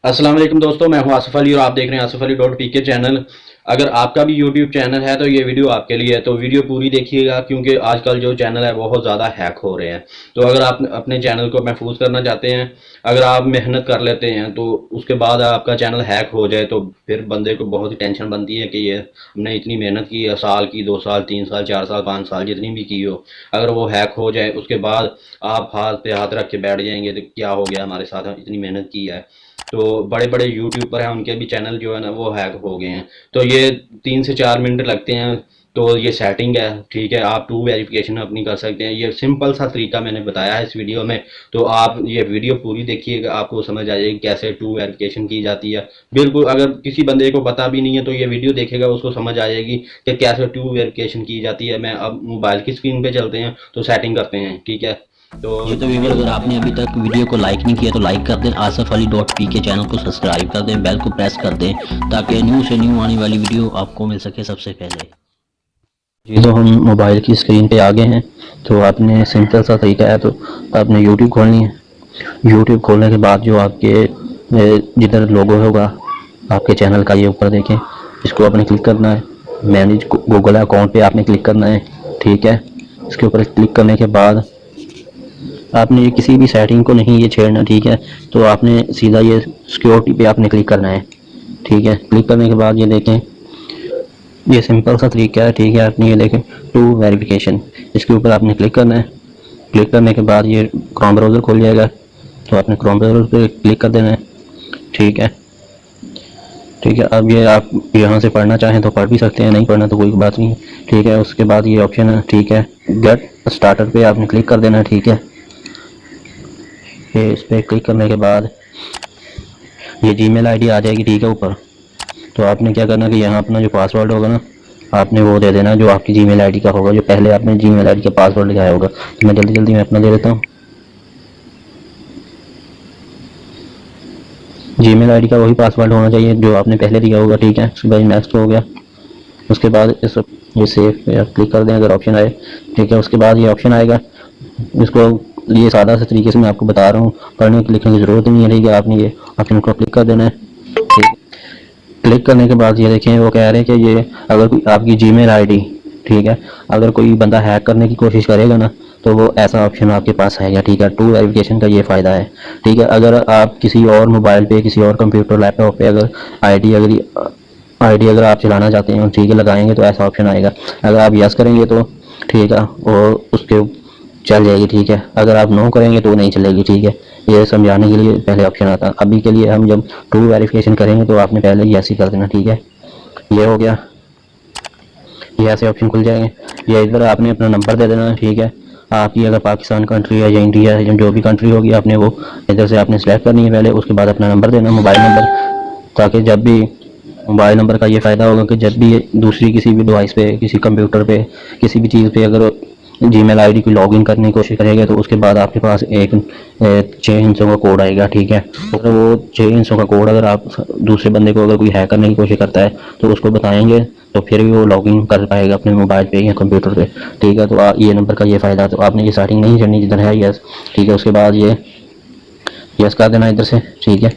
अस्सलाम वालेकुम दोस्तों, मैं हूं आसिफ अली और आप देख रहे हैं आसिफ अली डॉट पी के चैनल। अगर आपका भी यूट्यूब चैनल है तो ये वीडियो आपके लिए है, तो वीडियो पूरी देखिएगा क्योंकि आजकल जो चैनल है बहुत ज़्यादा हैक हो रहे हैं। तो अगर आप अपने चैनल को महफूज करना चाहते हैं, अगर आप मेहनत कर लेते हैं तो उसके बाद आपका चैनल हैक हो जाए तो फिर बंदे को बहुत ही टेंशन बनती है कि ये हमने इतनी मेहनत की है, साल की, 2 साल, 3 साल, 4 साल, 5 साल, जितनी भी की हो, अगर वो हैक हो जाए उसके बाद आप हाथ पे हाथ रख के बैठ जाएंगे तो क्या हो गया, हमारे साथ इतनी मेहनत की है। तो बड़े बड़े यूट्यूबर हैं, उनके भी चैनल जो है ना वो हैक हो गए हैं। तो ये 3 से 4 मिनट लगते हैं। तो ये सेटिंग है, ठीक है, आप टू वेरिफिकेशन अपनी कर सकते हैं। ये सिंपल सा तरीका मैंने बताया है इस वीडियो में। तो आप ये वीडियो पूरी देखिएगा, आपको समझ आ जाएगी कैसे टू वेरिफिकेशन की जाती है। बिल्कुल, अगर किसी बंदे को पता भी नहीं है तो ये वीडियो देखेगा, उसको समझ आ जाएगी कि कैसे टू वेरिफिकेशन की जाती है। मैं अब मोबाइल की स्क्रीन पे चलते हैं तो सेटिंग करते हैं, ठीक है। तो जी तो व्यूअर, अगर आपने अभी तक वीडियो को लाइक नहीं किया तो लाइक कर दें, आसिफ अली डॉट पी के चैनल को सब्सक्राइब कर दें, बेल को प्रेस कर दें ताकि न्यू से न्यू आने वाली वीडियो आपको मिल सके सबसे पहले। जी तो हम मोबाइल की स्क्रीन पे आ गए हैं। तो आपने सिंपल सा तरीका है, तो आपने यूट्यूब खोलनी है। यूट्यूब खोलने के बाद जो आपके जिधर लोगो होगा आपके चैनल का, ये ऊपर देखें, इसको आपने क्लिक करना है। मैनेज गूगल अकाउंट पे आपने क्लिक करना है, ठीक है। इसके ऊपर क्लिक करने के बाद आपने ये किसी भी सेटिंग को नहीं ये छेड़ना, ठीक है। तो आपने सीधा ये सिक्योरिटी पे आपने क्लिक करना है, ठीक है। क्लिक करने के बाद ये देखें, ये सिंपल सा तरीका है, ठीक है। आपने ये देखें टू वेरिफिकेशन, इसके ऊपर आपने क्लिक करना है। क्लिक करने के बाद ये क्रोम ब्राउज़र खुल जाएगा, तो आपने क्रोम ब्राउज़र पे क्लिक कर देना है, ठीक है। ठीक है, अब ये आप यहाँ से पढ़ना चाहें तो पढ़ भी सकते हैं, नहीं पढ़ना तो कोई बात नहीं, ठीक है। उसके बाद ये ऑप्शन है, ठीक है, गेट स्टार्टर पे आपने क्लिक कर देना है, ठीक है। ये इस पर क्लिक करने के बाद ये जीमेल आईडी आ जाएगी, ठीक है, ऊपर। तो आपने क्या करना कि यहाँ अपना जो पासवर्ड होगा ना, आपने वो दे देना जो आपकी जीमेल आईडी का होगा, जो पहले आपने जीमेल आईडी का पासवर्ड लगाया होगा। तो मैं जल्दी जल्दी मैं अपना दे देता हूँ। जीमेल आईडी का वही पासवर्ड होना चाहिए जो आपने पहले दिया होगा, ठीक है। उसके बाद नेक्स्ट हो गया। उसके बाद इस ये सेव पे क्लिक कर दें अगर ऑप्शन आए, ठीक है। उसके बाद ये ऑप्शन आएगा, इसको ये सादा से तरीके से मैं आपको बता रहा हूँ, पढ़ने की लिखने की ज़रूरत नहीं है, ठीक है। आपने ये ऑप्शन को क्लिक कर देना है, ठीक है। क्लिक करने के बाद ये देखें, वो कह रहे हैं कि ये अगर कोई आपकी जीमेल आईडी, ठीक है, अगर कोई बंदा हैक करने की कोशिश करेगा ना तो वो ऐसा ऑप्शन आपके पास आएगा, ठीक है। टू वेरिफिकेशन का ये फ़ायदा है, ठीक है। अगर आप किसी और मोबाइल पे, किसी और कंप्यूटर लैपटॉप पे अगर आईडी अगर आप चलाना चाहते हैं, ठीक है, लगाएंगे तो ऐसा ऑप्शन आएगा। अगर आप यस करेंगे तो ठीक है, और उसके चल जाएगी, ठीक है। अगर आप नो करेंगे तो नहीं चलेगी, ठीक है। ये समझाने के लिए पहले ऑप्शन आता है। अभी के लिए हम जब टू वेरिफिकेशन करेंगे तो आपने पहले यस ही कर देना, ठीक है। ये हो गया, ये ऐसे ऑप्शन खुल जाएंगे। ये इधर आपने अपना नंबर दे देना, ठीक है। आपकी अगर पाकिस्तान कंट्री है या इंडिया है, जो भी कंट्री होगी, आपने वो इधर से आपने सेलेक्ट करनी है पहले। उसके बाद अपना नंबर देना, मोबाइल नंबर, ताकि जब भी मोबाइल नंबर का ये फ़ायदा होगा कि जब भी दूसरी किसी भी डिवाइस पे, किसी कंप्यूटर पे, किसी भी चीज़ पे अगर जीमेल आईडी को लॉगिन करने की कोशिश करेगा तो उसके बाद आपके पास एक 6 हिंसों का कोड आएगा, ठीक है। अगर वो 6 हिंसों का कोड अगर आप दूसरे बंदे को, अगर कोई हैक करने की कोशिश करता है तो उसको बताएंगे तो फिर भी वो लॉगिन कर पाएगा अपने मोबाइल पे या कंप्यूटर पे, ठीक है। तो ये नंबर का ये फ़ायदा। तो आपने ये सेटिंग नहीं करनी जिधर है यस, ठीक है। उसके बाद ये यस कर देना इधर से, ठीक है।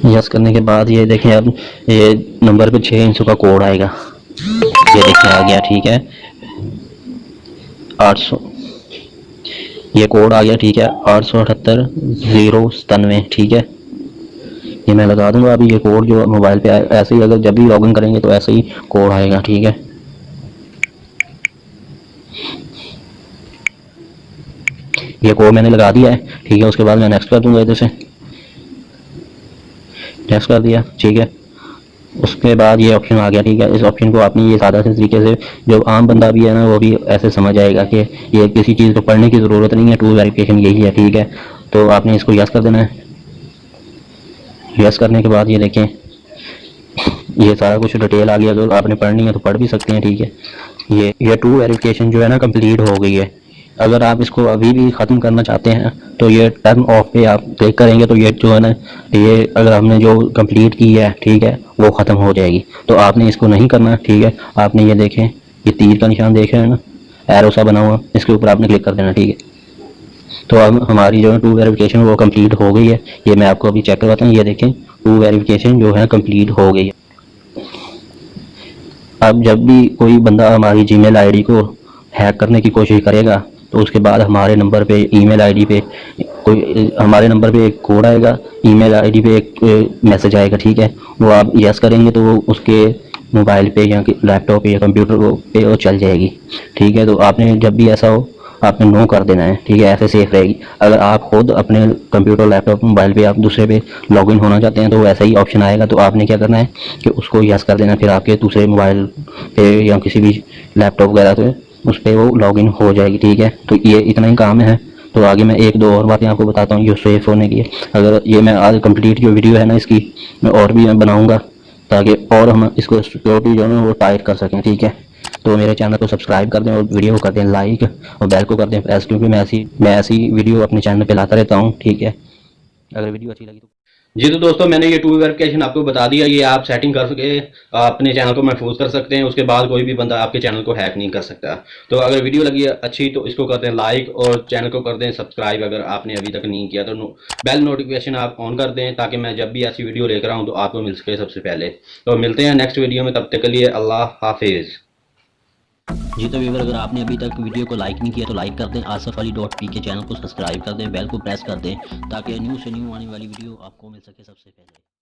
यस करने के बाद ये देखें, अब ये नंबर पे 6 हिंसों का कोड आएगा, ये देखें आ गया, ठीक है। 800, ये कोड आ गया, ठीक है। 878 097, ठीक है। ये मैं लगा दूंगा अभी। ये कोड जो मोबाइल पे ऐसे ही अगर जब भी लॉगिन करेंगे तो ऐसे ही कोड आएगा, ठीक है। ये कोड मैंने लगा दिया है, ठीक है। उसके बाद मैं नेक्स्ट कर दूंगा, इधर से नेक्स्ट कर दिया, ठीक है। उसके बाद ये ऑप्शन आ गया, ठीक है। इस ऑप्शन को आपने ये सादा से तरीके से, जो आम बंदा भी है ना वो भी ऐसे समझ आएगा कि ये किसी चीज़ को पढ़ने की ज़रूरत नहीं है, टू वेरिफिकेशन यही है, ठीक है। तो आपने इसको यस कर देना है। यस करने के बाद ये देखें, ये सारा कुछ डिटेल आ गया। अगर आपने पढ़नी है तो पढ़ भी सकते हैं, ठीक है। ये टू वेरिफिकेशन जो है ना कंप्लीट हो गई है। अगर आप इसको अभी भी ख़त्म करना चाहते हैं तो ये टर्न ऑफ पे आप क्लिक करेंगे तो ये जो है ना, ये अगर हमने जो कंप्लीट की है, ठीक है, वो ख़त्म हो जाएगी। तो आपने इसको नहीं करना, ठीक है। आपने ये देखें, ये तीर का निशान देख रहे हैं ना, एरो सा बना हुआ, इसके ऊपर आपने क्लिक कर देना, ठीक है। तो अब हमारी जो है टू वेरिफिकेशन वो कंप्लीट हो गई है। ये मैं आपको अभी चेक करवाता हूँ। ये देखें, टू वेरिफिकेशन जो है कंप्लीट हो गई है। अब जब भी कोई बंदा हमारी जीमेल आईडी को हैक करने की कोशिश करेगा तो उसके बाद हमारे नंबर पे, ईमेल आईडी पे कोई हमारे नंबर पे एक कोड आएगा, ईमेल आईडी पे एक मैसेज आएगा, ठीक है। वो आप यस करेंगे तो वो उसके मोबाइल पे या लैपटॉप पे या कंप्यूटर पे वो चल जाएगी, ठीक है। तो आपने जब भी ऐसा हो आपने नो कर देना है, ठीक है। ऐसे सेफ रहेगी। अगर आप खुद अपने कंप्यूटर, लैपटॉप, मोबाइल पे आप दूसरे पे लॉगिन होना चाहते हैं तो वैसा ही ऑप्शन आएगा। तो आपने क्या करना है कि उसको यस कर देना, फिर आपके दूसरे मोबाइल पे या किसी भी लैपटॉप वगैरह पे उस पर वो लॉगिन हो जाएगी, ठीक है। तो ये इतना ही काम है। तो आगे मैं एक दो और बातें आपको बताता हूँ ये सेफ होने की। अगर ये मैं आज कंप्लीट जो वीडियो है ना इसकी मैं और भी बनाऊँगा ताकि और हम इसको सिक्योरिटी जो है वो टाइट कर सकें, ठीक है। तो मेरे चैनल को सब्सक्राइब कर दें और वीडियो को कर दें लाइक और बेल को कर दें प्रेस, क्योंकि मैं ऐसी वीडियो अपने चैनल पे लाता रहता हूँ, ठीक है। अगर वीडियो अच्छी लगी तो जी तो दोस्तों मैंने ये टू वेरिफिकेशन आपको बता दिया। ये आप सेटिंग कर सके अपने चैनल को महफूज कर सकते हैं। उसके बाद कोई भी बंदा आपके चैनल को हैक नहीं कर सकता। तो अगर वीडियो लगी अच्छी तो इसको कर दें लाइक और चैनल को कर दें सब्सक्राइब अगर आपने अभी तक नहीं किया तो बेल नोटिफिकेशन आप ऑन कर दें ताकि मैं जब भी ऐसी वीडियो लेकर आऊँ तो आपको मिल सके सबसे पहले। तो मिलते हैं नेक्स्ट वीडियो में, तब तक के लिए अल्लाह हाफिज़। जी तो व्यूअर, अगर आपने अभी तक वीडियो को लाइक नहीं किया तो लाइक कर दें, आसफ अली .pk चैनल को सब्सक्राइब कर दें, बेल को प्रेस कर दें ताकि न्यू से न्यू आने वाली वीडियो आपको मिल सके सबसे पहले।